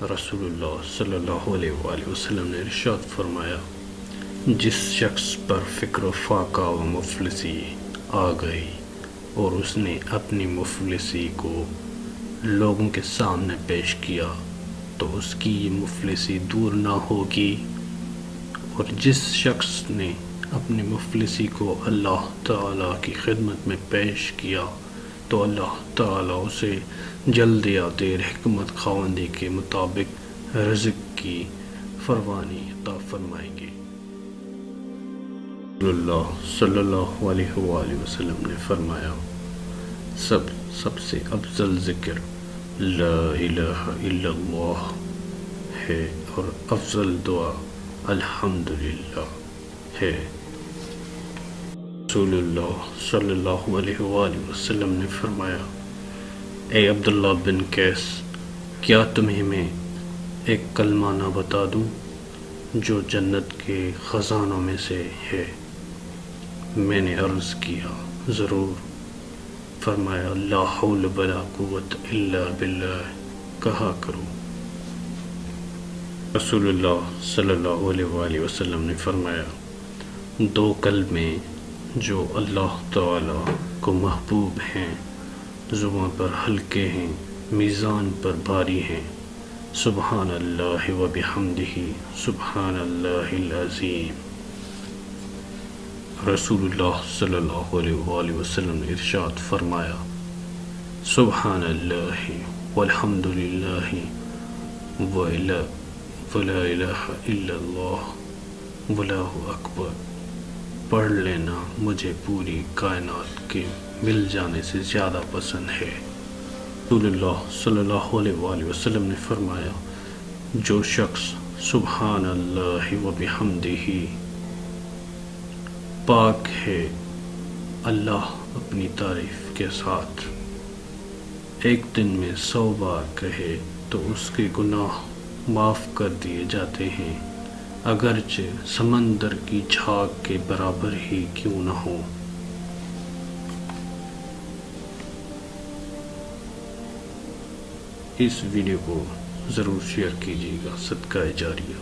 رسول اللہ صلی اللہ علیہ وآلہ وسلم نے ارشاد فرمایا، جس شخص پر فقر و فاقہ و مفلسی آ گئی اور اس نے اپنی مفلسی کو لوگوں کے سامنے پیش کیا تو اس کی یہ مفلسی دور نہ ہوگی، اور جس شخص نے اپنی مفلسی کو اللہ تعالیٰ کی خدمت میں پیش کیا تو اللہ تعالیٰ اسے جلد یا دیر حکمت خواندی کے مطابق رزق کی فراوانی عطا فرمائیں گے۔ رسول اللہ صلی اللہ علیہ وآلہ وسلم نے فرمایا، سب سے افضل ذکر لا الہ الا اللہ ہے اور افضل دعا الحمدللہ ہے۔ رسول اللہ صلی اللہ علیہ وآلہ وسلم نے فرمایا، اے عبداللہ بن قیس، کیا تمہیں میں ایک کلمہ نہ بتا دوں جو جنت کے خزانوں میں سے ہے؟ میں نے عرض کیا، ضرور۔ فرمایا، لا حول ولا قوت الا باللہ کہا کرو۔ رسول اللہ صلی اللہ علیہ وآلہ وسلم نے فرمایا، دو کلمے جو اللہ تعالیٰ کو محبوب ہیں، زبان پر ہلکے ہیں، میزان پر بھاری ہیں، سبحان اللہ و بحمدہ سبحان اللہ العظیم۔ رسول اللہ صلی اللہ علیہ وآلہ وسلم نے ارشاد فرمایا، سبحان اللہ والحمد للہ ولا الہ الا اللہ واللہ اکبر پڑھ لینا مجھے پوری کائنات کے مل جانے سے زیادہ پسند ہے۔ رسول اللہ صلی اللہ علیہ وآلہ وسلم نے فرمایا، جو شخص سبحان اللہ و بحمدہ پاک ہے، اللہ اپنی تعریف کے ساتھ ایک دن میں 100 بار کہے تو اس کے گناہ معاف کر دیے جاتے ہیں، اگرچہ سمندر کی جھاگ کے برابر ہی کیوں نہ ہو۔ اس ویڈیو کو ضرور شیئر کیجیے گا، صدقہ جاریہ۔